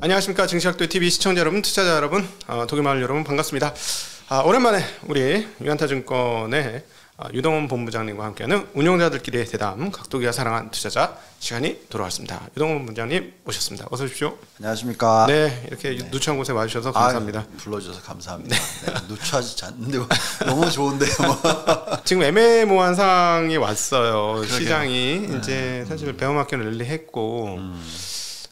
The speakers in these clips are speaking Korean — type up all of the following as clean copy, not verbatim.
안녕하십니까. 증시학도의 TV 시청자 여러분, 투자자 여러분, 독일마을 여러분 반갑습니다. 오랜만에 우리 유한타증권의 유동원 본부장님과 함께하는 운용자들끼리의 대담, 각도기가 사랑한 투자자 시간이 돌아왔습니다. 유동원 본부장님 모셨습니다. 어서 오십시오. 안녕하십니까. 네, 이렇게 누추한 곳에 와주셔서 감사합니다. 불러주셔서 감사합니다. 네, 누추하지 않는데 너무 좋은데요. 지금 애매모호한 상황이 왔어요. 그러게요. 시장이 이제 사실 베어마켓을 랠리했고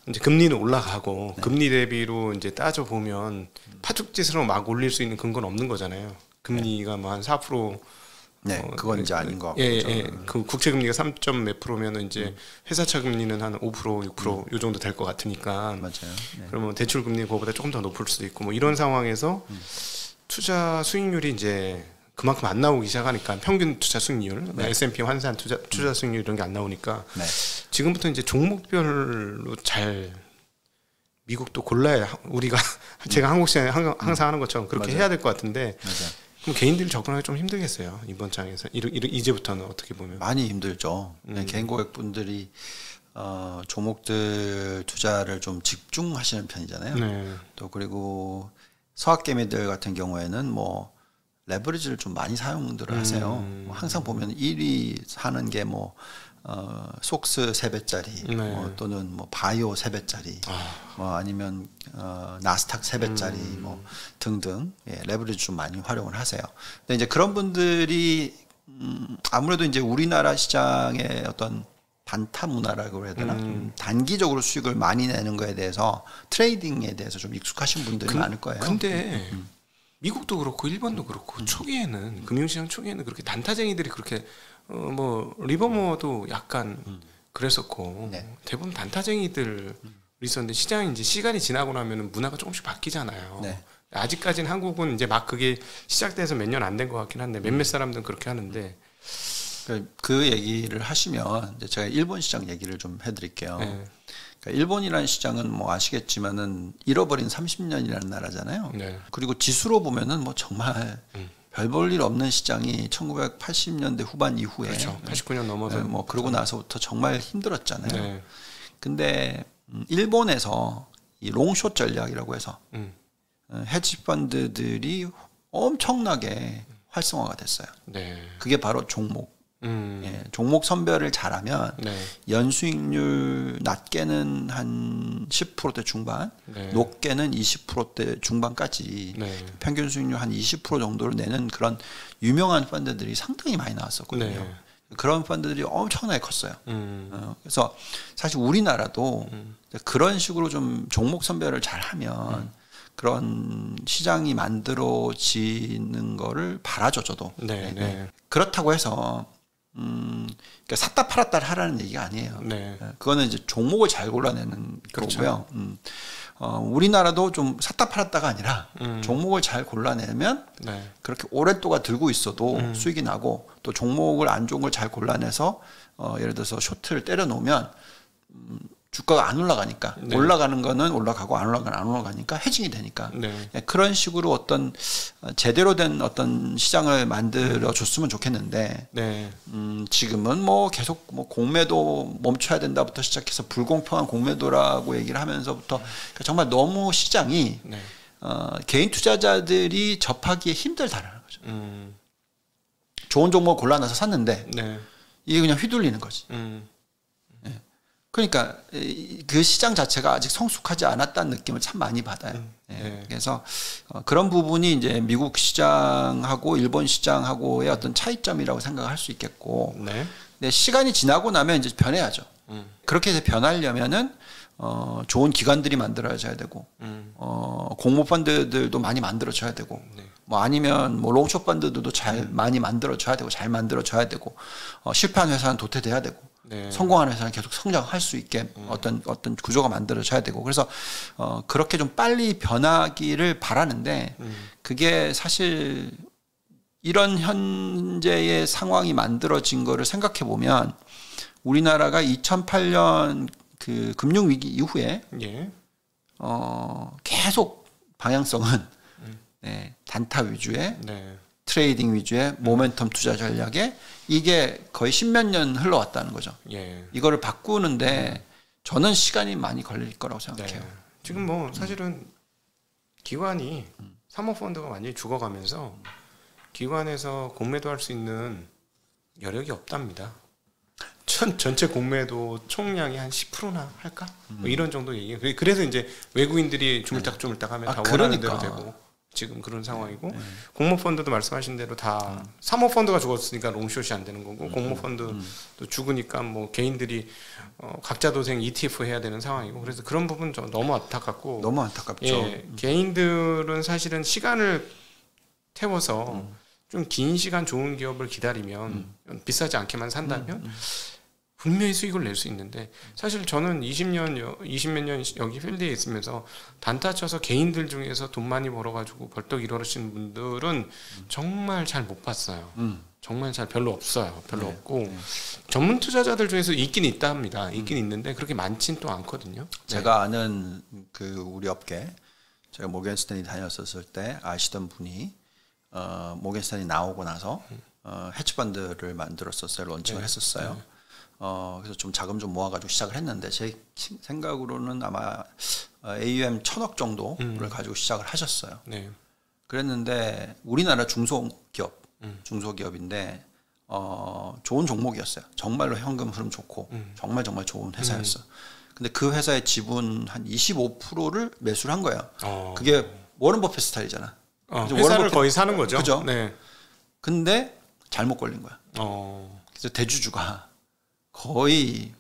이제 금리는 올라가고 금리 대비로 이제 따져 보면 파죽지수로 막 올릴 수 있는 근거는 없는 거잖아요. 금리가 뭐 한 4%. 네, 그건 이제 아닌 것 같고. 그 국채 금리가 3점 몇 프로면은 이제 회사차 금리는 한 5%, 6% 요 정도 될 것 같으니까. 맞아요. 네. 그러면 대출 금리 그거보다 조금 더 높을 수도 있고 뭐 이런 상황에서 투자 수익률이 이제 그만큼 안 나오기 시작하니까 평균 투자 수익률, S&P 환산 투자 수익률 이런 게 안 나오니까 지금부터 이제 종목별로 잘 미국도 골라야 우리가 제가 한국 시장에 항상 하는 것처럼 그렇게 해야 될 것 같은데. 그럼 개인들이 접근하기 좀 힘들겠어요. 이번 장에서 이제부터는 어떻게 보면 많이 힘들죠. 개인 고객분들이 종목들 투자를 좀 집중하시는 편이잖아요. 네. 또 그리고 서학개미들 같은 경우에는 뭐 레버리지를 좀 많이 사용들을 하세요. 항상 보면 1위 하는 게 뭐 속스 3배짜리 또는 뭐 바이오 3배짜리 뭐 아니면 나스닥 3배짜리 뭐 등등 레버리지 좀 많이 활용을 하세요. 근데 이제 그런 분들이 아무래도 이제 우리나라 시장의 어떤 단타 문화라고 해야 되나 단기적으로 수익을 많이 내는 거에 대해서 트레이딩에 대해서 좀 익숙하신 분들이 많을 거예요. 근데 미국도 그렇고 일본도 그렇고 초기에는 금융시장 초기에는 그렇게 단타쟁이들이 그렇게 뭐 리버모어도 약간 그랬었고 대부분 단타쟁이들 있었는데 시장이 이제 시간이 지나고 나면은 문화가 조금씩 바뀌잖아요. 아직까지는 한국은 이제 막 그게 시작돼서 몇 년 안 된 것 같긴 한데 몇몇 사람들은 그렇게 하는데 그 얘기를 하시면 이제 제가 일본 시장 얘기를 좀 해드릴게요. 그러니까 일본이라는 시장은 뭐 아시겠지만은 잃어버린 30년이라는 나라잖아요. 그리고 지수로 보면은 뭐 정말 별 볼 일 없는 시장이 1980년대 후반 이후에 그렇죠. 89년 넘어서 뭐 그러고 나서부터 정말 힘들었잖아요. 근데 일본에서 이 롱숏 전략이라고 해서 헤지 펀드들이 엄청나게 활성화가 됐어요. 그게 바로 종목. 종목 선별을 잘하면 연수익률 낮게는 한 10%대 중반, 높게는 20%대 중반까지 평균 수익률 한 20% 정도를 내는 그런 유명한 펀드들이 상당히 많이 나왔었거든요. 그런 펀드들이 엄청나게 컸어요. 그래서 사실 우리나라도 그런 식으로 좀 종목 선별을 잘하면 그런 시장이 만들어지는 거를 바라죠, 저도. 그렇다고 해서 그러니까 샀다 팔았다 하라는 얘기가 아니에요. 그거는 이제 종목을 잘 골라내는 거고요. 우리나라도 좀 샀다 팔았다가 아니라 종목을 잘 골라내면 그렇게 오랫동안 들고 있어도 수익이 나고 또 종목을 안 좋은 걸 잘 골라내서 예를 들어서 쇼트를 때려 놓으면 주가가 안 올라가니까 올라가는 거는 올라가고 안 올라가는 안 올라가니까 헤징이 되니까 그런 식으로 어떤 제대로 된 어떤 시장을 만들어 줬으면 좋겠는데 지금은 뭐 계속 뭐 공매도 멈춰야 된다부터 시작해서 불공평한 공매도라고 얘기를 하면서부터 그러니까 정말 너무 시장이 개인 투자자들이 접하기에 힘들다라는 거죠. 좋은 종목 골라놔서 샀는데 이게 그냥 휘둘리는 거지. 그러니까 그 시장 자체가 아직 성숙하지 않았다는 느낌을 참 많이 받아요. 그래서 그런 부분이 이제 미국 시장하고 일본 시장하고의 어떤 차이점이라고 생각할 수 있겠고, 근데 시간이 지나고 나면 이제 변해야죠. 그렇게 해서 변하려면은 좋은 기관들이 만들어져야 되고, 공모 펀드들도 많이 만들어져야 되고, 뭐 아니면 뭐 롱숏 펀드들도 잘 많이 만들어져야 되고, 잘 만들어져야 되고, 실패한 회사는 도태돼야 되고. 성공하는 회사는 계속 성장할 수 있게 어떤 구조가 만들어져야 되고 그래서 그렇게 좀 빨리 변하기를 바라는데 그게 사실 이런 현재의 상황이 만들어진 거를 생각해 보면 우리나라가 2008년 그 금융위기 이후에 계속 방향성은 단타 위주의 트레이딩 위주의 모멘텀 투자 전략에 이게 거의 십몇 년 흘러왔다는 거죠. 이거를 바꾸는데 저는 시간이 많이 걸릴 거라고 생각해요. 지금 뭐 사실은 기관이 사모펀드가 완전히 죽어가면서 기관에서 공매도 할 수 있는 여력이 없답니다. 전체 공매도 총량이 한 10%나 할까? 뭐 이런 정도 얘기예요. 그래서 이제 외국인들이 주물딱주물딱 하면 다 원하는 대로 되고 지금 그런 상황이고 공모펀드도 말씀하신 대로 다 사모펀드가 죽었으니까 롱숏이 안 되는 거고 공모펀드도 죽으니까 뭐 개인들이 각자 도생 ETF 해야 되는 상황이고 그래서 그런 부분 좀 너무 안타깝고 너무 안타깝죠. 예, 개인들은 사실은 시간을 태워서 좀 긴 시간 좋은 기업을 기다리면 비싸지 않게만 산다면 분명히 수익을 낼 수 있는데 사실 저는 20몇 년 여기 필드에 있으면서 단타 쳐서 개인들 중에서 돈 많이 벌어가지고 벌떡 일어나시는 분들은 정말 잘 못 봤어요. 정말 잘 별로 없어요. 별로 없고 전문 투자자들 중에서 있긴 있다 합니다. 있긴 있는데 그렇게 많진 또 않거든요. 제가 아는 그 우리 업계 제가 모건 스탠리 다녔었을 때 아시던 분이 모건 스탠리 나오고 나서 헤지펀드를 만들었었어요. 런칭을 했었어요. 그래서 좀 자금 좀 모아가지고 시작을 했는데 제 생각으로는 아마 AUM 1,000억 정도를 가지고 시작을 하셨어요. 네. 그랬는데 우리나라 중소기업인데 좋은 종목이었어요. 정말로 현금 흐름 좋고 정말 좋은 회사였어. 근데 그 회사의 지분 한 25%를 매수를 한 거예요. 그게 워런 버핏 스타일이잖아. 회사를 거의 사는 거죠. 그죠? 네. 근데 잘못 걸린 거야. 그래서 대주주가 거의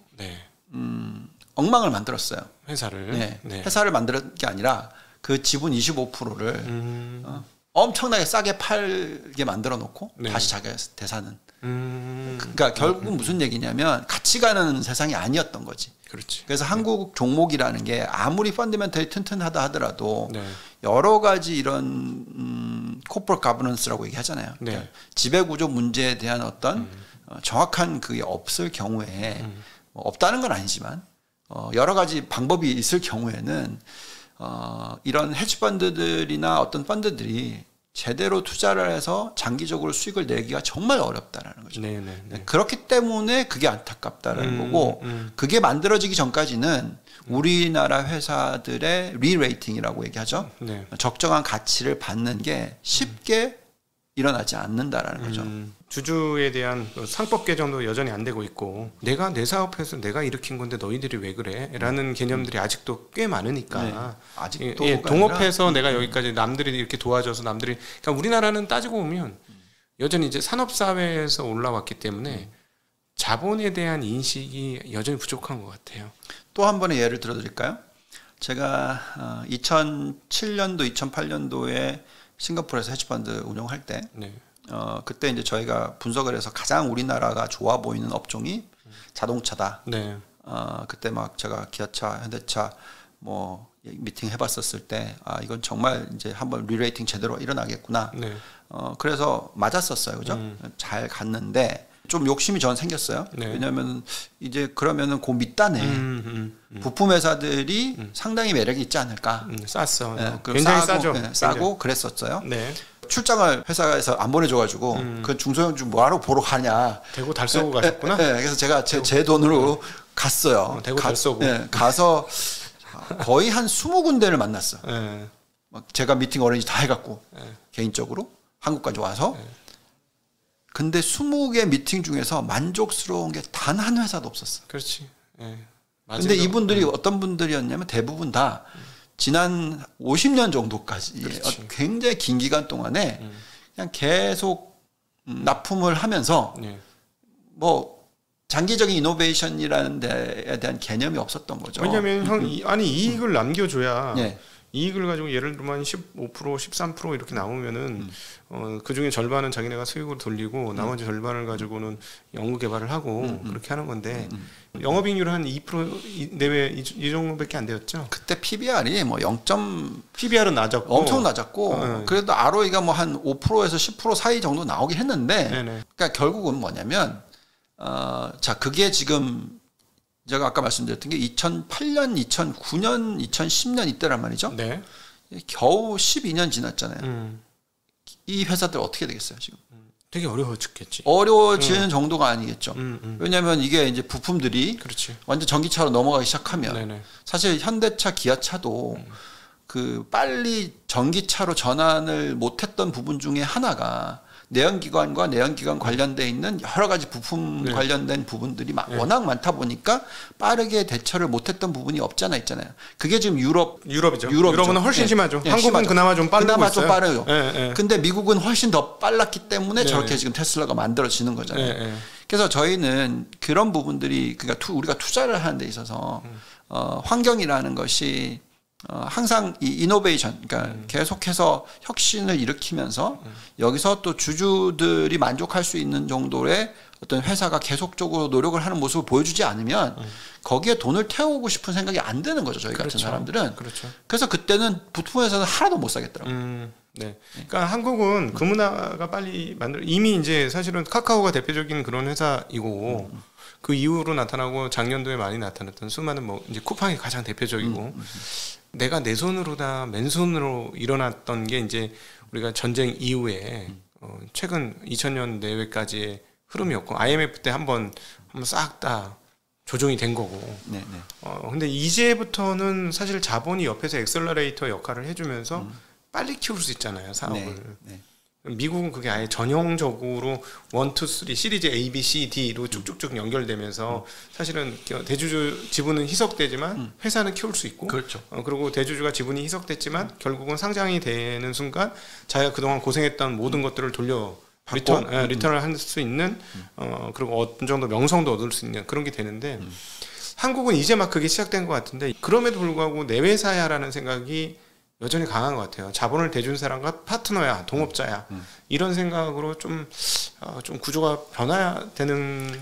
엉망을 만들었어요. 회사를. 네. 회사를 만든 게 아니라 그 지분 25%를 엄청나게 싸게 팔게 만들어 놓고 다시 자기가 대사는. 그러니까 결국 무슨 얘기냐면 같이 가는 세상이 아니었던 거지. 그렇지. 그래서 한국 종목이라는 게 아무리 펀더멘털이 튼튼하다 하더라도 여러 가지 이런 코퍼레이트 가버넌스라고 얘기하잖아요. 그러니까 지배구조 문제에 대한 어떤 정확한 그게 없을 경우에 뭐 없다는 건 아니지만 여러 가지 방법이 있을 경우에는 이런 헤지펀드들이나 어떤 펀드들이 제대로 투자를 해서 장기적으로 수익을 내기가 정말 어렵다라는 거죠. 그렇기 때문에 그게 안타깝다라는 거고 그게 만들어지기 전까지는 우리나라 회사들의 리레이팅이라고 얘기하죠. 적정한 가치를 받는 게 쉽게 일어나지 않는다라는 거죠. 주주에 대한 상법 개정도 여전히 안 되고 있고 내가 내 사업해서 내가 일으킨 건데 너희들이 왜 그래? 라는 개념들이 아직도 꽤 많으니까 아직도 동업해서 내가 여기까지 남들이 이렇게 도와줘서 남들이 그러니까 우리나라는 따지고 보면 여전히 이제 산업사회에서 올라왔기 때문에 자본에 대한 인식이 여전히 부족한 것 같아요. 또 한 번의 예를 들어드릴까요? 제가 2007년도, 2008년도에 싱가포르에서 헤지펀드 운영할 때 그때 이제 저희가 분석을 해서 가장 우리나라가 좋아 보이는 업종이 자동차다. 그때 막 제가 기아차, 현대차 뭐 미팅 해봤었을 때 이건 정말 이제 한번 리레이팅 제대로 일어나겠구나. 그래서 맞았었어요, 그죠? 잘 갔는데 좀 욕심이 저는 생겼어요. 왜냐하면 이제 그러면은 그 밑단에 부품 회사들이 상당히 매력이 있지 않을까. 쌌어. 굉장히 싸죠. 싸고 그랬었어요. 출장을 회사에서 안 보내줘가지고 그 중소형주 뭐하러 보러 가냐. 대구 달 쏘고 가셨구나. 그래서 제가 제 돈으로 갔어요. 대구 달 쏘고. 가서 거의 한 20군데를 만났어. 막 제가 미팅 어레인지 다 해갖고 개인적으로 한국까지 와서. 근데 20개 미팅 중에서 만족스러운 게 단 한 회사도 없었어. 그렇지. 근데 이분들이 어떤 분들이었냐면 대부분 다 지난 50년 정도까지 굉장히 긴 기간 동안에 그냥 계속 납품을 하면서 뭐 장기적인 이노베이션이라는 데에 대한 개념이 없었던 거죠. 왜냐하면 아니 이익을 남겨줘야 이익을 가지고 예를 들면 15%, 13% 이렇게 나오면은 그 중에 절반은 자기네가 수익으로 돌리고 나머지 절반을 가지고는 연구 개발을 하고 그렇게 하는 건데 영업이익률 한 2% 내외 이 정도밖에 안 되었죠. 그때 PBR이 뭐 0. PBR은 낮았고 엄청 낮았고 그래도 ROE가 뭐 한 5%에서 10% 사이 정도 나오긴 했는데 그러니까 결국은 뭐냐면 자 그게 지금 제가 아까 말씀드렸던 게 2008년, 2009년, 2010년 이때란 말이죠. 겨우 12년 지났잖아요. 이 회사들 어떻게 되겠어요 지금? 되게 어려워졌겠지. 어려워지는 정도가 아니겠죠. 왜냐하면 이게 이제 부품들이 그렇지. 완전 전기차로 넘어가기 시작하면 네네. 사실 현대차, 기아차도 그 빨리 전기차로 전환을 못했던 부분 중에 하나가 내연기관과 내연기관 관련돼 있는 여러 가지 부품 네. 관련된 부분들이 워낙 많다 보니까 빠르게 대처를 못했던 부분이 없잖아 있잖아요. 그게 지금 유럽이죠. 유럽은 훨씬 심하죠. 한국은 심하죠. 그나마 좀 빠르고 그나마 있어요. 좀 빠르요. 네. 근데 미국은 훨씬 더 빨랐기 때문에 네. 저렇게 지금 테슬라가 만들어지는 거잖아요. 네. 그래서 저희는 그런 부분들이 그러니까 우리가 투자를 하는 데 있어서 환경이라는 것이 항상 이 이노베이션, 그러니까 계속해서 혁신을 일으키면서 여기서 또 주주들이 만족할 수 있는 정도의 어떤 회사가 계속적으로 노력을 하는 모습을 보여주지 않으면 거기에 돈을 태우고 싶은 생각이 안 드는 거죠. 저희 그렇죠. 같은 사람들은. 그렇죠. 그래서 그때는 부품회사는 하나도 못 사겠더라고요. 네. 그러니까 한국은 그 문화가 빨리 이미 이제 사실은 카카오가 대표적인 그런 회사이고 그 이후로 나타나고 작년도에 많이 나타났던 수많은 뭐 이제 쿠팡이 가장 대표적이고 내가 내 손으로 다 맨손으로 일어났던 게 이제 우리가 전쟁 이후에 최근 2000년 내외까지의 흐름이었고 IMF 때 한번 싹 다 조정이 된 거고. 네. 근데 이제부터는 사실 자본이 옆에서 엑셀러레이터 역할을 해주면서 빨리 키울 수 있잖아요, 사업을. 네. 미국은 그게 아예 전형적으로 1, 2, 3 시리즈 A, B, C, D로 쭉쭉쭉 연결되면서 사실은 대주주 지분은 희석되지만 회사는 키울 수 있고 그렇죠. 그리고 대주주가 지분이 희석됐지만 결국은 상장이 되는 순간 자기가 그동안 고생했던 모든 것들을 돌려 리턴을 할 수 있는 그리고 어떤 정도 명성도 얻을 수 있는 그런 게 되는데 한국은 이제 막 그게 시작된 것 같은데 그럼에도 불구하고 내 회사야라는 생각이 여전히 강한 것 같아요. 자본을 대준 사람과 파트너야, 동업자야 이런 생각으로 좀 구조가 변화되는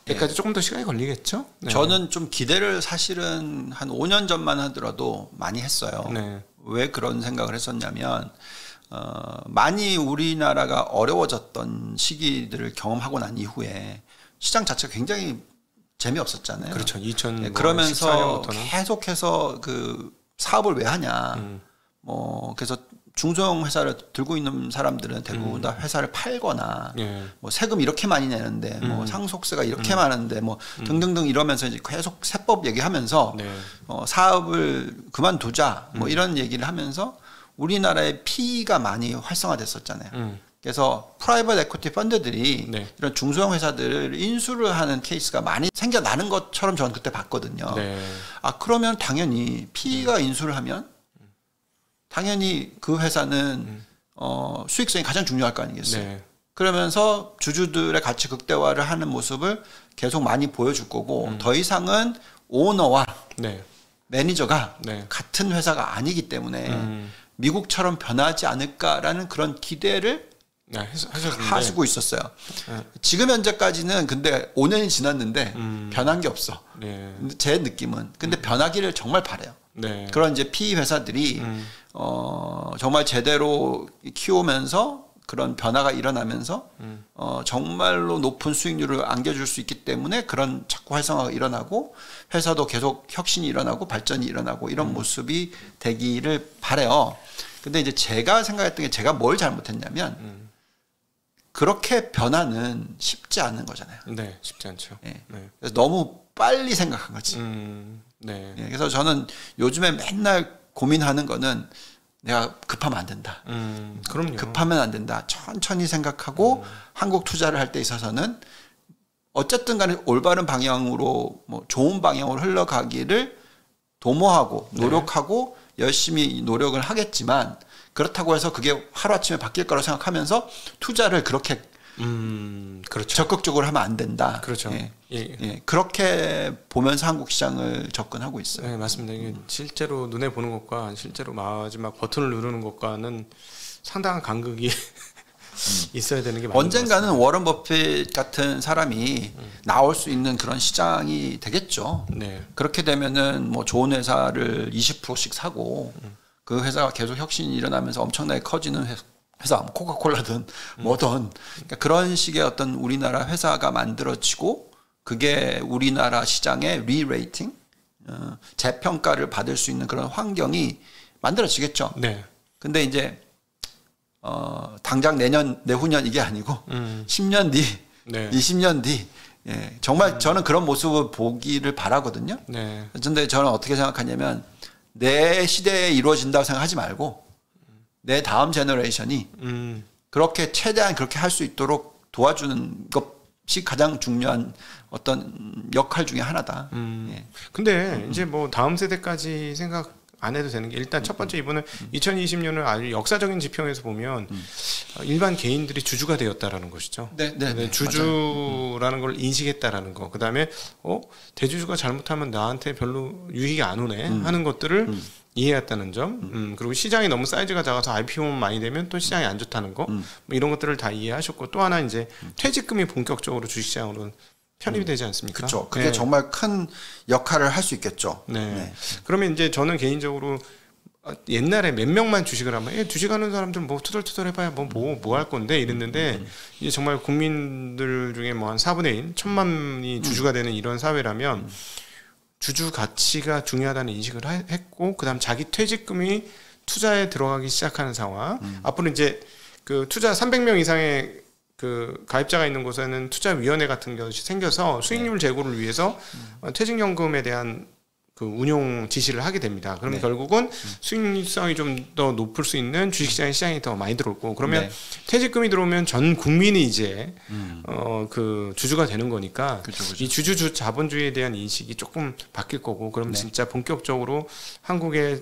데까지 조금 더 시간이 걸리겠죠. 네. 저는 좀 기대를 사실은 한 5년 전만 하더라도 많이 했어요. 네. 왜 그런 생각을 했었냐면 많이 우리나라가 어려워졌던 시기들을 경험하고 난 이후에 시장 자체가 굉장히 재미없었잖아요. 그렇죠. 2014년부터는 그러면서 계속해서 그 사업을 왜 하냐. 그래서 중소형 회사를 들고 있는 사람들은 대부분 다 회사를 팔거나 뭐 세금 이렇게 많이 내는데 뭐 상속세가 이렇게 많은데 뭐 등등등 이러면서 이제 계속 세법 얘기하면서 사업을 그만두자 뭐 이런 얘기를 하면서 우리나라의 PE가 많이 활성화됐었잖아요. 그래서 프라이빗 에퀴티 펀드들이 이런 중소형 회사들을 인수를 하는 케이스가 많이 생겨나는 것처럼 저는 그때 봤거든요. 그러면 당연히 PE가 인수를 하면 당연히 그 회사는 수익성이 가장 중요할 거 아니겠어요. 그러면서 주주들의 가치 극대화를 하는 모습을 계속 많이 보여줄 거고 더 이상은 오너와 매니저가 같은 회사가 아니기 때문에 미국처럼 변하지 않을까라는 그런 기대를 하시고 있었어요. 지금 현재까지는 근데 5년이 지났는데 변한 게 없어. 제 느낌은. 근데 변하기를 정말 바래요. 그런 이제 PE 회사들이 정말 제대로 키우면서 그런 변화가 일어나면서 정말로 높은 수익률을 안겨줄 수 있기 때문에 그런 자꾸 활성화가 일어나고 회사도 계속 혁신이 일어나고 발전이 일어나고 이런 모습이 되기를 바래요. 근데 이제 제가 생각했던 게 제가 뭘 잘못했냐면 그렇게 변화는 쉽지 않은 거잖아요. 네, 쉽지 않죠. 그래서 너무 빨리 생각한 거지. 그래서 저는 요즘에 맨날 고민하는 거는 내가 급하면 안 된다. 그럼요. 급하면 안 된다. 천천히 생각하고 한국 투자를 할 때 있어서는 어쨌든 간에 올바른 방향으로 뭐 좋은 방향으로 흘러가기를 도모하고 노력하고 열심히 노력을 하겠지만 그렇다고 해서 그게 하루아침에 바뀔 거라고 생각하면서 투자를 그렇게 그렇죠. 적극적으로 하면 안 된다. 그렇죠. 그렇게 보면서 한국 시장을 접근하고 있어요. 네, 맞습니다. 이게 실제로 눈에 보는 것과 실제로 마지막 버튼을 누르는 것과는 상당한 간극이 있어야 되는 게 맞는 언젠가는 워런 버핏 같은 사람이 나올 수 있는 그런 시장이 되겠죠. 그렇게 되면은 뭐 좋은 회사를 20%씩 사고 그 회사가 계속 혁신이 일어나면서 엄청나게 커지는 회사, 코카콜라든 뭐든 그러니까 그런 식의 어떤 우리나라 회사가 만들어지고 그게 우리나라 시장의 리레이팅, 재평가를 받을 수 있는 그런 환경이 만들어지겠죠. 근데 이제 당장 내후년 이게 아니고 10년 뒤, 네. 20년 뒤 예, 정말 저는 그런 모습을 보기를 바라거든요. 네. 그런데 저는 어떻게 생각하냐면 내 시대에 이루어진다고 생각하지 말고 내 다음 제너레이션이 그렇게 최대한 그렇게 할 수 있도록 도와주는 것이 가장 중요한 어떤 역할 중에 하나다. 예. 근데 이제 뭐 다음 세대까지 생각 안 해도 되는 게 일단 첫 번째 이번에 2020년을 아주 역사적인 지평에서 보면 일반 개인들이 주주가 되었다라는 것이죠. 네, 네, 네, 주주라는 걸 인식했다라는 거. 그다음에 대주주가 잘못하면 나한테 별로 유익이 안 오네 하는 것들을 이해했다는 점. 그리고 시장이 너무 사이즈가 작아서 IPO만 많이 되면 또 시장이 안 좋다는 거. 뭐 이런 것들을 다 이해하셨고 또 하나 이제 퇴직금이 본격적으로 주식시장으로 편입이 되지 않습니까? 그렇죠. 그게 네. 정말 큰 역할을 할 수 있겠죠. 네. 네. 그러면 이제 저는 개인적으로 옛날에 몇 명만 주식을 하면 주식하는 사람들 뭐 투덜투덜 해봐야 뭐 할 건데 이랬는데 이제 정말 국민들 중에 뭐 한 4분의 1, 1,000만이 주주가 되는 이런 사회라면 주주 가치가 중요하다는 인식을 했고 그다음 자기 퇴직금이 투자에 들어가기 시작하는 상황. 앞으로 이제 그 투자 300명 이상의 그 가입자가 있는 곳에는 투자위원회 같은 것이 생겨서 수익률 제고를 위해서 퇴직연금에 대한 그 운용 지시를 하게 됩니다. 그러면 네. 결국은 수익성이 좀 더 높을 수 있는 주식시장이 더 많이 들어오고 그러면 네. 퇴직금이 들어오면 전 국민이 이제 그 주주가 되는 거니까 그쵸. 이 주주 자본주의에 대한 인식이 조금 바뀔 거고 그럼 네. 진짜 본격적으로 한국의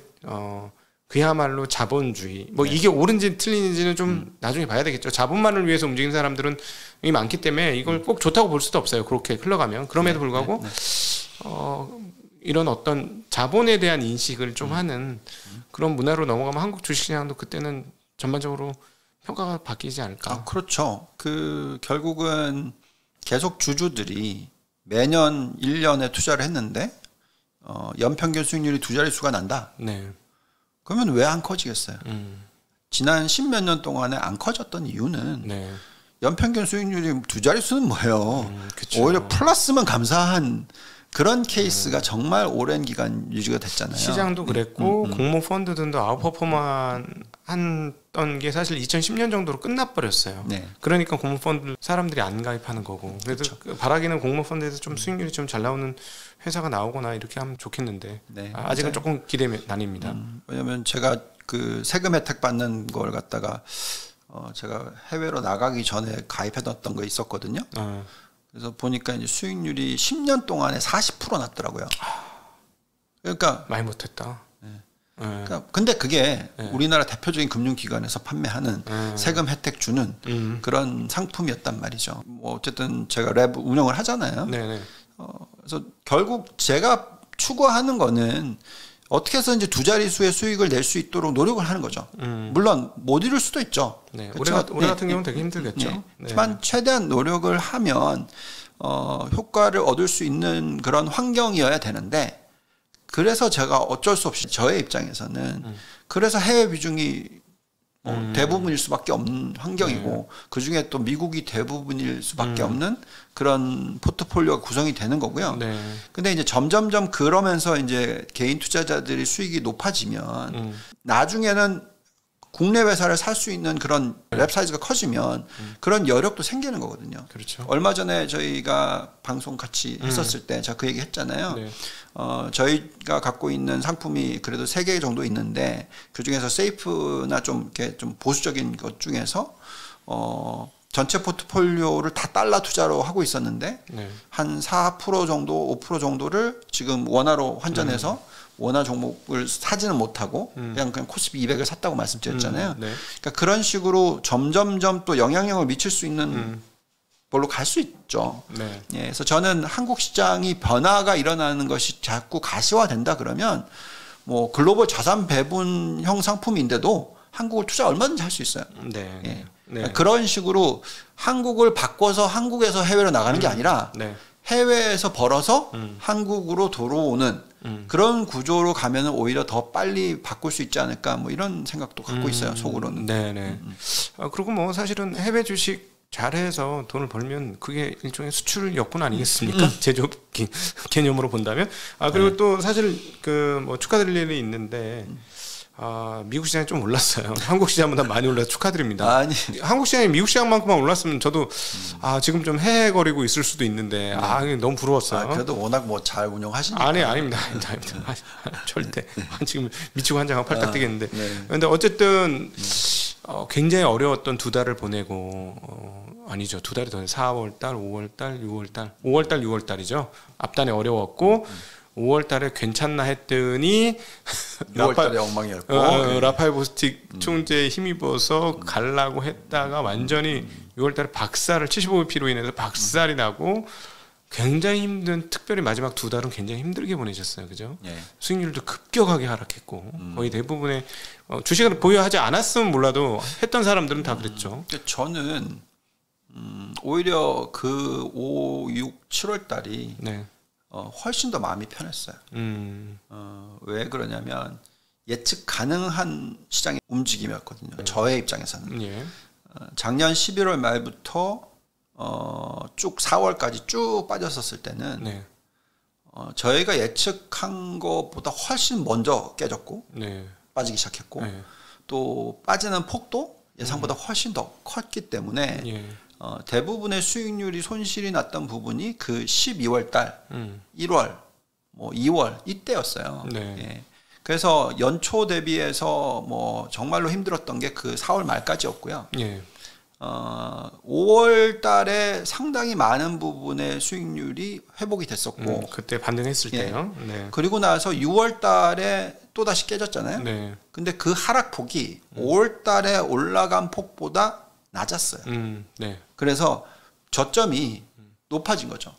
그야말로 자본주의. 뭐 네. 이게 옳은지 틀린지는 좀 나중에 봐야 되겠죠. 자본만을 위해서 움직이는 사람들은 많기 때문에 이걸 꼭 좋다고 볼 수도 없어요. 그렇게 흘러가면. 그럼에도 불구하고 이런 어떤 자본에 대한 인식을 좀 하는 그런 문화로 넘어가면 한국 주식시장도 그때는 전반적으로 평가가 바뀌지 않을까. 그렇죠. 결국은 계속 주주들이 매년 1년에 투자를 했는데 연평균 수익률이 2자릿수가 난다. 네. 그러면 왜 안 커지겠어요? 지난 10몇 년 동안에 안 커졌던 이유는 네. 연평균 수익률이 2자릿수는 뭐예요? 오히려 플러스면 감사한 그런 케이스가 정말 오랜 기간 유지가 됐잖아요. 시장도 그랬고 공모 펀드들도 아웃퍼포먼 했던 게 사실 2010년 정도로 끝나버렸어요. 네. 그러니까 공모 펀드 사람들이 안 가입하는 거고. 그래서 그렇죠. 바라기는 공모 펀드에서 좀 수익률이 좀 잘 나오는 회사가 나오거나 이렇게 하면 좋겠는데 네, 아직은 조금 기대는 아닙니다. 왜냐하면 제가 그 세금 혜택 받는 걸 갖다가 제가 해외로 나가기 전에 가입해뒀던 거 있었거든요. 그래서 보니까 이제 수익률이 10년 동안에 40% 났더라고요. 그러니까 많이 못했다. 네. 그러니까 근데 그게 네. 우리나라 대표적인 금융기관에서 판매하는 세금 혜택 주는 그런 상품이었단 말이죠. 뭐 어쨌든 제가 랩 운영을 하잖아요. 네네. 그래서 결국 제가 추구하는 거는 어떻게 해서 이제 2자릿수의 수익을 낼 수 있도록 노력을 하는 거죠. 물론 못 이룰 수도 있죠. 네. 올해 같은 경우는 되게 힘들겠죠. 네. 하지만 최대한 노력을 하면 효과를 얻을 수 있는 그런 환경이어야 되는데 그래서 제가 어쩔 수 없이 저의 입장에서는 그래서 해외 비중이 대부분일 수밖에 없는 환경이고 그중에 또 미국이 대부분일 수밖에 없는 그런 포트폴리오가 구성이 되는 거고요. 네. 근데 이제 점점점 그러면서 이제 개인 투자자들이 수익이 높아지면 나중에는 국내 회사를 살 수 있는 그런 랩 사이즈가 커지면 그런 여력도 생기는 거거든요. 그렇죠. 얼마 전에 저희가 방송 같이 했었을 때 제가 그 얘기 했잖아요. 네. 저희가 갖고 있는 상품이 그래도 3개 정도 있는데 그 중에서 세이프나 좀 이렇게 좀 보수적인 것 중에서 전체 포트폴리오를 다 달러 투자로 하고 있었는데 네. 한 4% 정도, 5% 정도를 지금 원화로 환전해서 원화 종목을 사지는 못하고 그냥 코스피 200을 샀다고 말씀드렸잖아요. 네. 그러니까 그런 식으로 점점점 또 영향력을 미칠 수 있는 걸로 갈 수 있죠. 네. 예, 그래서 저는 한국 시장이 변화가 일어나는 것이 자꾸 가시화된다 그러면 뭐 글로벌 자산 배분형 상품인데도 한국을 투자 얼마든지 할 수 있어요. 네. 예. 네. 그런 식으로 한국을 바꿔서 한국에서 해외로 나가는 게 아니라 네. 해외에서 벌어서 한국으로 들어오는 그런 구조로 가면은 오히려 더 빨리 바꿀 수 있지 않을까 뭐 이런 생각도 갖고 있어요. 속으로는. 네네. 그리고 뭐 사실은 해외 주식 잘해서 돈을 벌면 그게 일종의 수출 역분 아니겠습니까? 제조업 개념으로 본다면. 그리고 또 사실 그 뭐 축하드릴 일이 있는데 미국 시장이 좀 올랐어요. 한국 시장보다 많이 올라서 축하드립니다. 아니, 한국 시장이 미국 시장만큼만 올랐으면 저도 지금 좀 헤헤거리고 있을 수도 있는데 너무 부러웠어요. 그래도 워낙 뭐 잘 운영하시니까. 아닙니다. 절대. 지금 미치고 한장하고 팔딱 뛰겠는데. 그런데 어쨌든 굉장히 어려웠던 두 달을 보내고 아니죠. 두 달이 더 4월달, 5월달, 6월달, 5월달, 6월달이죠. 앞단에 어려웠고 5월달에 괜찮나 했더니 6월달에 엉망이었고 라파엘 보스틱 총재에 힘입어서 갈라고 했다가 완전히 6월달에 박살을 75bp로 인해서 박살이 나고 굉장히 힘든, 특별히 마지막 두 달은 굉장히 힘들게 보내셨어요. 그죠? 수익률도 급격하게 하락했고 거의 대부분의 주식을 보유하지 않았으면 몰라도 했던 사람들은 다 그랬죠. 저는 오히려 그 5, 6, 7월 달이 훨씬 더 마음이 편했어요. 왜 그러냐면 예측 가능한 시장의 움직임이었거든요. 저의 입장에서는. 작년 11월 말부터 쭉 4월까지 쭉 빠졌었을 때는 저희가 예측한 것보다 훨씬 먼저 깨졌고 빠지기 시작했고 또 빠지는 폭도 예상보다 훨씬 더 컸기 때문에 대부분의 수익률이 손실이 났던 부분이 그 12월 달, 1월, 뭐 2월 이때였어요. 그래서 연초 대비해서 뭐 정말로 힘들었던 게 그 4월 말까지였고요. 5월 달에 상당히 많은 부분의 수익률이 회복이 됐었고 그때 반등했을 때요. 그리고 나서 6월 달에 또 다시 깨졌잖아요. 근데 그 하락폭이 5월 달에 올라간 폭보다 낮았어요. 그래서 저점이 높아진 거죠.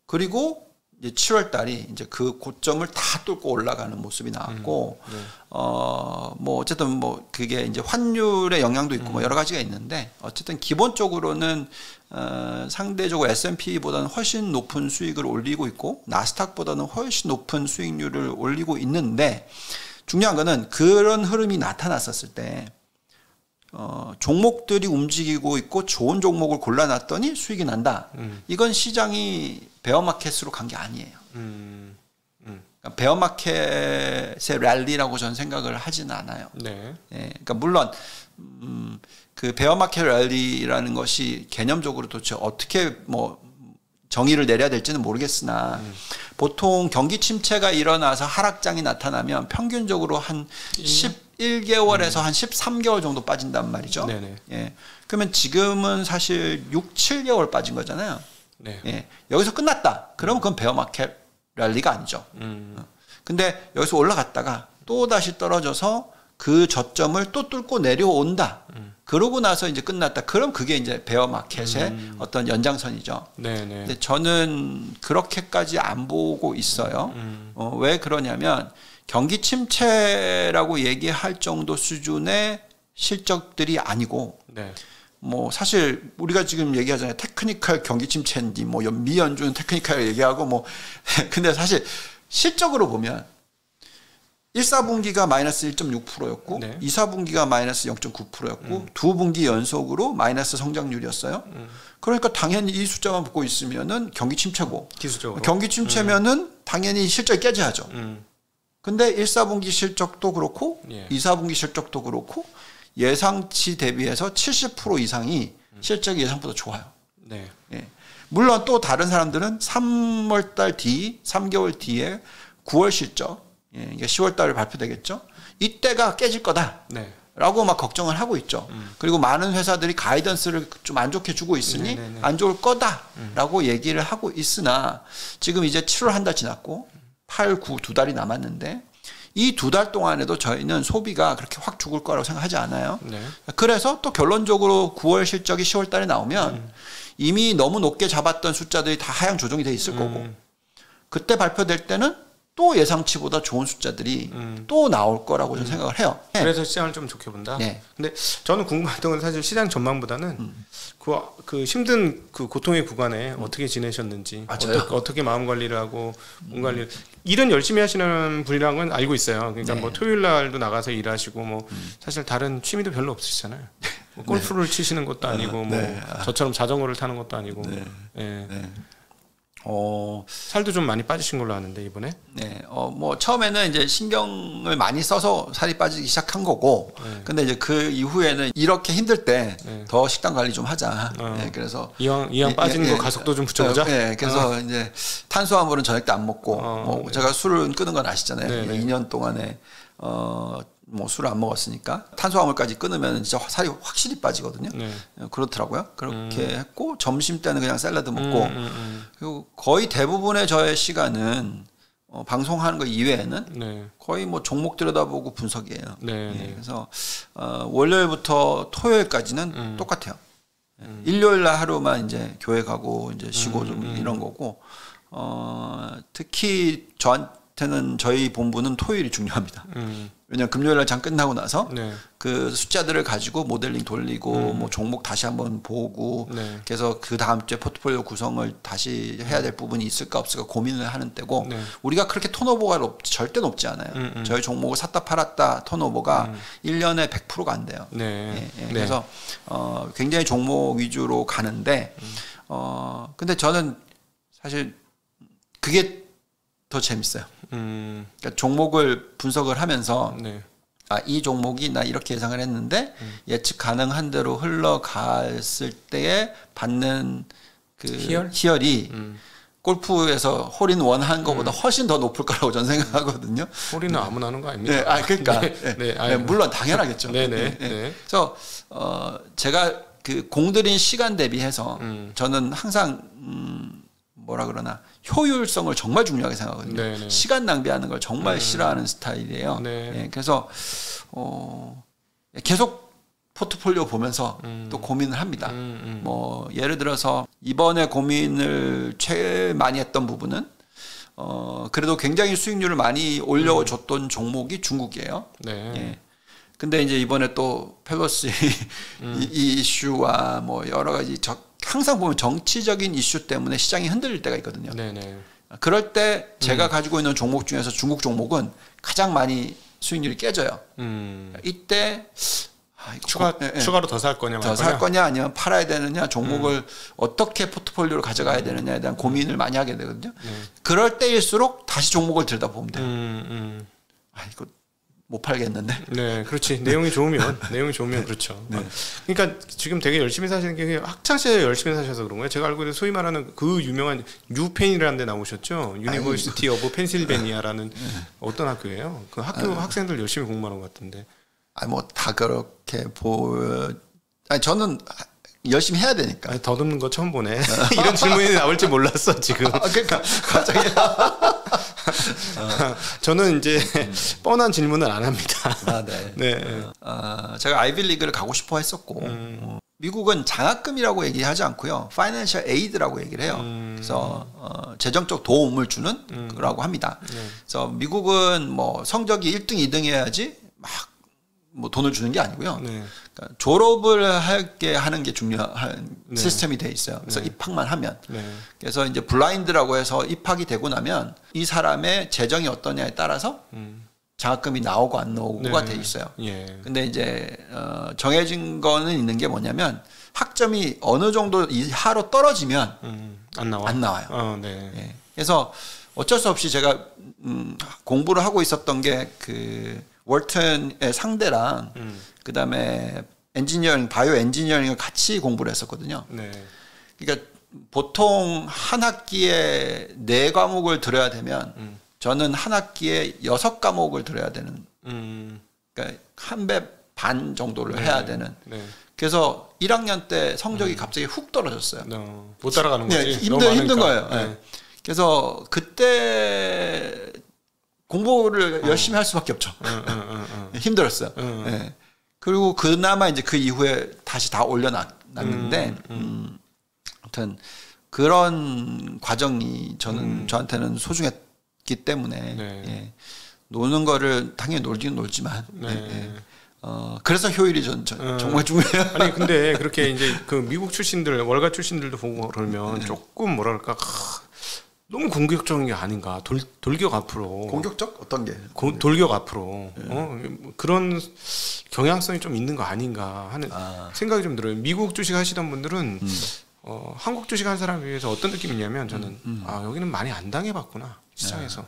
그리고 이제 7월 달이 이제 그 고점을 다 뚫고 올라가는 모습이 나왔고, 뭐 어쨌든 뭐 그게 이제 환율의 영향도 있고 뭐 여러 가지가 있는데 어쨌든 기본적으로는 상대적으로 S&P보다는 훨씬 높은 수익을 올리고 있고 나스닥보다는 훨씬 높은 수익률을 올리고 있는데 중요한 거는 그런 흐름이 나타났었을 때 종목들이 움직이고 있고 좋은 종목을 골라놨더니 수익이 난다. 이건 시장이 베어마켓으로 간 게 아니에요. 그러니까 베어마켓의 랠리라고 저는 생각을 하지는 않아요. 그러니까 물론 그 베어마켓 랠리라는 것이 개념적으로 도대체 어떻게 뭐 정의를 내려야 될지는 모르겠으나 보통 경기 침체가 일어나서 하락장이 나타나면 평균적으로 한 11개월에서 한 13개월 정도 빠진단 말이죠. 그러면 지금은 사실 6, 7개월 빠진 거잖아요. 여기서 끝났다. 그러면 그건 베어마켓 랠리가 아니죠. 근데 여기서 올라갔다가 또 다시 떨어져서 그 저점을 또 뚫고 내려온다. 그러고 나서 이제 끝났다. 그럼 그게 이제 베어마켓의 어떤 연장선이죠. 근데 저는 그렇게까지 안 보고 있어요. 왜 그러냐면 경기 침체라고 얘기할 정도 수준의 실적들이 아니고 뭐 사실 우리가 지금 얘기하잖아요. 테크니컬 경기 침체인지 뭐 미연준 테크니컬 얘기하고 뭐 근데 사실 실적으로 보면 1, 4분기가 마이너스 1.6%였고 2, 4분기가 마이너스 0.9%였고 두 분기 연속으로 마이너스 성장률이었어요. 그러니까 당연히 이 숫자만 보고 있으면은 경기 침체고 기술적으로 경기 침체면은 당연히 실적이 깨져야죠. 근데 1, 4분기 실적도 그렇고 2, 4분기 실적도 그렇고 예상치 대비해서 70% 이상이 실적이 예상보다 좋아요. 물론 또 다른 사람들은 3월달 뒤, 3개월 뒤에 9월 실적, 이게 10월달에 발표되겠죠. 이때가 깨질 거다라고 막 걱정을 하고 있죠. 그리고 많은 회사들이 가이던스를 좀 안 좋게 주고 있으니 안 좋을 거다라고 얘기를 하고 있으나 지금 이제 7월 한 달 지났고 8, 9 두 달이 남았는데 이 두 달 동안에도 저희는 소비가 그렇게 확 죽을 거라고 생각하지 않아요. 그래서 또 결론적으로 9월 실적이 10월 달에 나오면 이미 너무 높게 잡았던 숫자들이 다 하향 조정이 돼 있을 거고 그때 발표될 때는 또 예상치보다 좋은 숫자들이 또 나올 거라고 저는 생각을 해요. 그래서 시장을 좀 좋게 본다. 근데 저는 궁금했던 건 사실 시장 전망보다는 그 힘든 그 고통의 구간에 어떻게 지내셨는지, 어떻게 마음 관리를 하고 몸 관리를 일은 열심히 하시는 분이라는 건 알고 있어요. 그러니까 뭐 토요일 날도 나가서 일하시고 뭐 사실 다른 취미도 별로 없으시잖아요. 뭐 골프를 치시는 것도 아니고 뭐 저처럼 자전거를 타는 것도 아니고. 살도 좀 많이 빠지신 걸로 아는데 이번에. 네, 뭐 처음에는 이제 신경을 많이 써서 살이 빠지기 시작한 거고, 근데 이제 그 이후에는 이렇게 힘들 때 더 식단 관리 좀 하자. 네, 그래서 이왕 빠지는 거 가속도 좀 붙여보자. 네, 그래서 이제 탄수화물은 저녁 때 안 먹고, 뭐 제가 술은 끊은 건 아시잖아요. 2년 동안에 뭐 술을 안 먹었으니까 탄수화물까지 끊으면 진짜 살이 확실히 빠지거든요. 그렇더라고요. 그렇게 했고 점심 때는 그냥 샐러드 먹고 그리고 거의 대부분의 저의 시간은 방송하는 거 이외에는 거의 뭐 종목 들여다보고 분석이에요. 그래서 월요일부터 토요일까지는 똑같아요. 일요일 날 하루만 이제 교회 가고 이제 쉬고 좀 이런 거고 특히 저한테는 저희 본부는 토요일이 중요합니다. 왜냐면 금요일 날 장 끝나고 나서 그 숫자들을 가지고 모델링 돌리고 뭐 종목 다시 한번 보고 그래서 그 다음 주에 포트폴리오 구성을 다시 해야 될 부분이 있을까 없을까 고민을 하는 때고 우리가 그렇게 턴오버가 절대 높지 않아요. 저희 종목을 샀다 팔았다 턴오버가 1년에 100%가 안 돼요. 그래서 굉장히 종목 위주로 가는데 근데 저는 사실 그게 더 재밌어요. 그러니까 종목을 분석을 하면서 이 종목이 나 이렇게 예상을 했는데 예측 가능한 대로 흘러갔을 때에 받는 그 희열이 골프에서 홀인 원 한 거보다 훨씬 더 높을 거라고 저는 생각하거든요. 홀인은 아무나 하는 거 아닙니까? 그러니까 물론 당연하겠죠. 그래서 제가 그 공들인 시간 대비해서 저는 항상 뭐라 그러나 효율성을 정말 중요하게 생각하거든요. 시간 낭비하는 걸 정말 싫어하는 스타일이에요. 그래서 계속 포트폴리오 보면서 또 고민을 합니다. 뭐 예를 들어서 이번에 고민을 제일 많이 했던 부분은 그래도 굉장히 수익률을 많이 올려줬던 종목이 중국이에요. 근데 이제 이번에 또 펠로시 이 이슈와 뭐 여러 가지 항상 보면 정치적인 이슈 때문에 시장이 흔들릴 때가 있거든요. 그럴 때 제가 가지고 있는 종목 중에서 중국 종목은 가장 많이 수익률이 깨져요. 이때 추가로 더 살 거냐 더 살 거냐 아니면 팔아야 되느냐 종목을 어떻게 포트폴리오로 가져가야 되느냐에 대한 고민을 많이 하게 되거든요. 그럴 때일수록 다시 종목을 들여다보면 돼요. 이거 못 팔겠는데. 그렇지. 내용이 좋으면 그렇죠. 그러니까 지금 되게 열심히 사시는 게 학창 시절에 열심히 사셔서 그런 거예요. 제가 알고 있는 소위 말하는 그 유명한 유펜이라는 데 나오셨죠. 유니버시티 오브 펜실베니아라는 어떤 학교예요. 그 학교 학생들 열심히 공부하는 것 같은데. 뭐 다 그렇게 저는 열심히 해야 되니까. 더듬는 거 처음 보네. 이런 질문이 나올지 몰랐어 지금. 그러니까 갑자기. 저는 이제 뻔한 질문은 안 합니다. 제가 아이비리그를 가고 싶어 했었고 미국은 장학금이라고 얘기하지 않고요, 파이낸셜 에이드라고 얘기를 해요. 그래서 재정적 도움을 주는 거라고 합니다. 그래서 미국은 뭐 성적이 1등, 2등 해야지 막 뭐 돈을 주는 게 아니고요. 그러니까 졸업을 하게 하는 게 중요한 시스템이 돼 있어요. 그래서 입학만 하면. 그래서 이제 블라인드라고 해서 입학이 되고 나면 이 사람의 재정이 어떠냐에 따라서 장학금이 나오고 안 나오고가 돼 있어요. 근데 이제 정해진 거는 있는 게 뭐냐면 학점이 어느 정도 이하로 떨어지면 안 나와요. 그래서 어쩔 수 없이 제가 공부를 하고 있었던 게 그 월튼의 상대랑 그다음에 엔지니어링, 바이오 엔지니어링을 같이 공부를 했었거든요. 그러니까 보통 한 학기에 4과목을 들어야 되면 저는 한 학기에 6과목을 들어야 되는, 그러니까 한 배 반 정도를 해야 되는. 그래서 1학년 때 성적이 갑자기 훅 떨어졌어요. 못 따라가는 거지. 힘든 거예요. 그래서 그때 공부를 열심히 할 수밖에 없죠. 힘들었어요. 그리고 그나마 이제 그 이후에 다시 다 올려놨는데, 아무튼 그런 과정이 저한테는 소중했기 때문에 노는 거를 당연히 놀기는 놀지만 그래서 효율이 정말 중요해요. 아니 근데 그렇게 이제 그 미국 출신들, 월가 출신들도 보고 그러면 조금 뭐랄까 너무 공격적인 게 아닌가. 돌격 앞으로. 공격적? 어떤 게? 돌격 앞으로. 그런 경향성이 좀 있는 거 아닌가 하는 생각이 좀 들어요. 미국 주식 하시던 분들은 한국 주식 한 사람에 비해서 어떤 느낌이냐면 저는 여기는 많이 안 당해봤구나 시장에서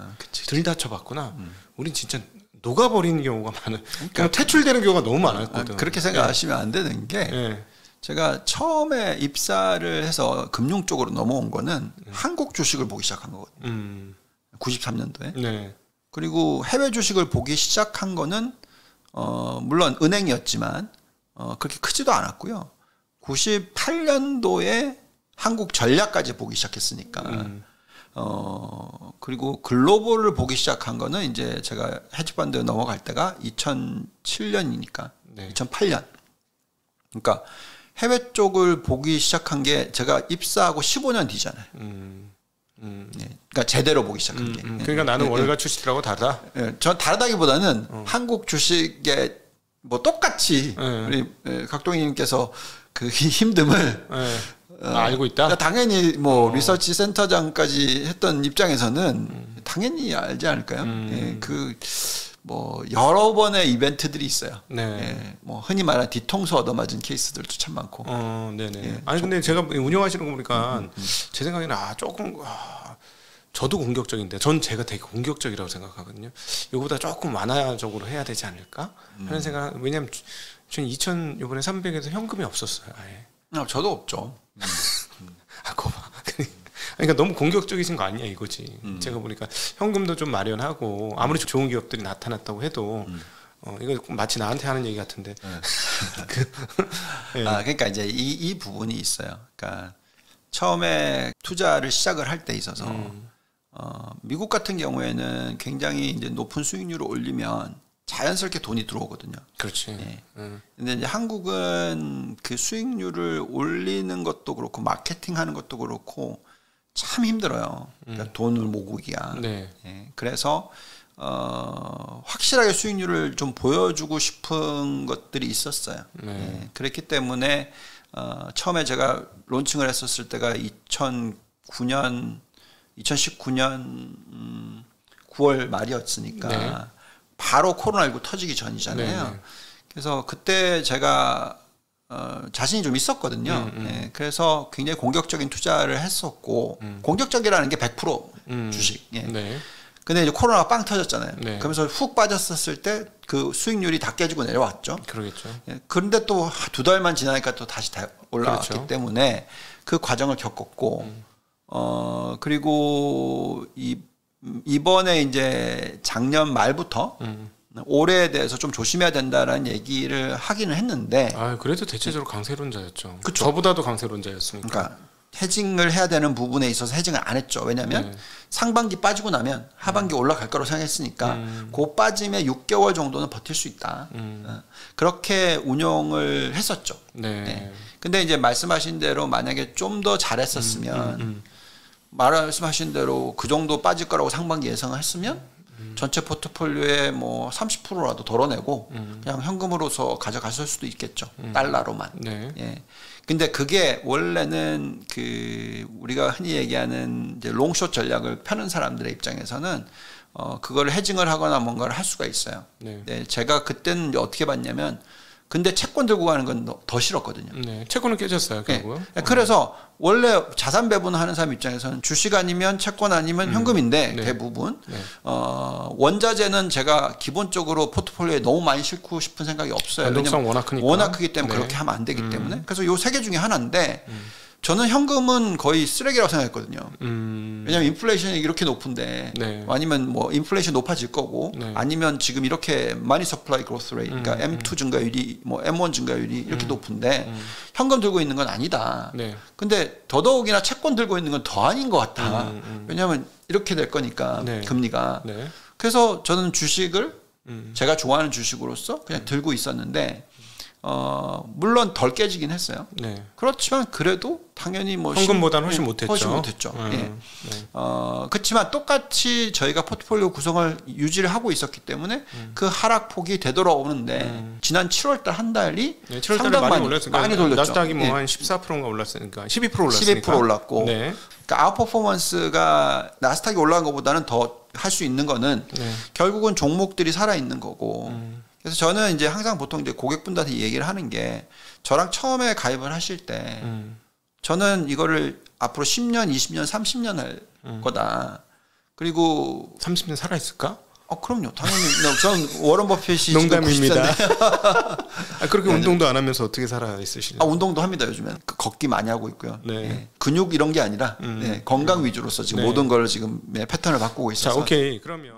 들 다쳐봤구나. 우린 진짜 녹아버리는 경우가 많은. 그냥 퇴출되는 경우가 너무 많았거든. 그렇게 생각하시면 안 되는 게 제가 처음에 입사를 해서 금융 쪽으로 넘어온 거는 한국 주식을 보기 시작한 거거든요. 93년도에. 네. 그리고 해외 주식을 보기 시작한 거는 물론 은행이었지만 그렇게 크지도 않았고요. 98년도에 한국 전략까지 보기 시작했으니까. 그리고 글로벌을 보기 시작한 거는 이제 제가 헤지펀드 넘어갈 때가 2007년이니까. 네. 2008년. 그러니까 해외 쪽을 보기 시작한 게 제가 입사하고 15년 뒤잖아요. 네. 그러니까 제대로 보기 시작한 게. 그러니까 나는 월가 주식들하고 다르다. 전 다르다기보다는 한국 주식에 뭐 똑같이 우리 각동희님께서 그 힘듦을 알고 있다. 당연히 뭐 리서치 센터장까지 했던 입장에서는 당연히 알지 않을까요? 그 뭐 여러 번의 이벤트들이 있어요. 네. 뭐 흔히 말하는 뒤통수 얻어맞은 케이스들도 참 많고. 네네. 아니 근데 제가 운영하시는 거 보니까 제 생각에는 조금 저도 공격적인데 전 제가 되게 공격적이라고 생각하거든요. 이거보다 조금 완화적으로 해야 되지 않을까 하는 생각. 왜냐하면 저는 이번에 300에서 현금이 없었어요. 아예. 저도 없죠. 그거 봐. 그러니까 너무 공격적이신 거 아니야 이거지. 제가 보니까 현금도 좀 마련하고 아무리 좋은 기업들이 나타났다고 해도 이거 마치 나한테 하는 얘기 같은데. 그러니까 이제 이 부분이 있어요. 그러니까 처음에 투자를 시작을 할 때 있어서 미국 같은 경우에는 굉장히 이제 높은 수익률을 올리면 자연스럽게 돈이 들어오거든요. 그렇지. 네. 근데 이제 한국은 그 수익률을 올리는 것도 그렇고 마케팅하는 것도 그렇고 참 힘들어요. 그러니까 돈을 모으기가. 네. 네. 그래서 확실하게 수익률을 좀 보여주고 싶은 것들이 있었어요. 네. 네. 그렇기 때문에 처음에 제가 론칭을 했었을 때가 2019년 9월 말이었으니까 네. 바로 코로나19 터지기 전이잖아요. 네. 그래서 그때 제가 자신이 좀 있었거든요. 네. 그래서 굉장히 공격적인 투자를 했었고 공격적이라는 게 100% 주식. 예. 네. 근데 이제 코로나가 빵 터졌잖아요. 네. 그러면서 훅 빠졌었을 때 그 수익률이 다 깨지고 내려왔죠. 그러겠죠. 예. 그런데 또 2달만 지나니까 또 다시 올라왔기 그렇죠. 때문에 그 과정을 겪었고 그리고 이번에 이제 작년 말부터 올해에 대해서 좀 조심해야 된다라는 얘기를 하기는 했는데. 그래도 대체적으로 강세론자였죠. 그쵸? 저보다도 강세론자였으니까. 그러니까 해징을 해야 되는 부분에 있어서 해징을 안 했죠. 왜냐하면 네. 상반기 빠지고 나면 하반기 올라갈 거라고 생각했으니까 그 빠짐에 6개월 정도는 버틸 수 있다. 그렇게 운용을 했었죠. 네. 네. 근데 이제 말씀하신 대로 만약에 좀 더 잘했었으면 말씀하신 대로 그 정도 빠질 거라고 상반기 예상을 했으면 전체 포트폴리오에 뭐 30%라도 덜어내고 그냥 현금으로서 가져갔을 수도 있겠죠. 달러로만. 네. 예. 근데 그게 원래는 그 우리가 흔히 얘기하는 이제 롱숏 전략을 펴는 사람들의 입장에서는 그걸 해징을 하거나 뭔가를 할 수가 있어요. 네. 네. 제가 그때는 이제 어떻게 봤냐면 근데 채권 들고 가는 건 더 싫었거든요. 네, 채권은 깨졌어요, 결국. 네. 그래서 원래 자산 배분하는 사람 입장에서는 주식 아니면 채권 아니면 현금인데 네. 대부분 네. 원자재는 제가 기본적으로 포트폴리오에 너무 많이 싣고 싶은 생각이 없어요. 변동성 워낙 크니까. 워낙 크기 때문에 네. 그렇게 하면 안 되기 때문에. 그래서 요 세 개 중에 하나인데 저는 현금은 거의 쓰레기라고 생각했거든요. 왜냐하면 인플레이션이 이렇게 높은데 네. 아니면 뭐 인플레이션 높아질 거고 네. 아니면 지금 이렇게 마니 서플라이 그로스 레이트 그러니까 M2 증가율이 뭐 M1 증가율이 이렇게 높은데 현금 들고 있는 건 아니다. 네. 근데 더더욱이나 채권 들고 있는 건 더 아닌 것 같아. 왜냐하면 이렇게 될 거니까 네. 금리가. 네. 그래서 저는 주식을 제가 좋아하는 주식으로서 그냥 들고 있었는데 물론 덜 깨지긴 했어요. 네. 그렇지만 그래도 당연히 뭐 현금보다는 훨씬 못했죠. 훨씬 못했죠. 예. 네. 그렇지만 똑같이 저희가 포트폴리오 구성을 유지를 하고 있었기 때문에 그 하락폭이 되돌아오는데 지난 7월달 한 달이 네, 7월달에 많이 올랐으니까 많이 돌렸죠. 나스닥이 뭐 한 14%인가 올랐으니까 12% 올랐으니까 12% 올랐고 네. 그러니까 아웃퍼포먼스가 나스닥이 올라간 것보다는 더 할 수 있는 거는 네. 결국은 종목들이 살아 있는 거고. 그래서 저는 이제 항상 보통 이제 고객분들한테 얘기를 하는 게 저랑 처음에 가입을 하실 때 저는 이거를 앞으로 10년, 20년, 30년 할 거다. 그리고 30년 살아 있을까? 그럼요. 당연히. 전 워런 버핏이 농담입니다. 그렇게 운동도 안 하면서 어떻게 살아 있으시나요? 운동도 합니다. 요즘엔 걷기 많이 하고 있고요. 네. 네. 근육 이런 게 아니라 건강 위주로서 지금 모든 걸 지금 패턴을 바꾸고 있어서. 자, 오케이. 그러면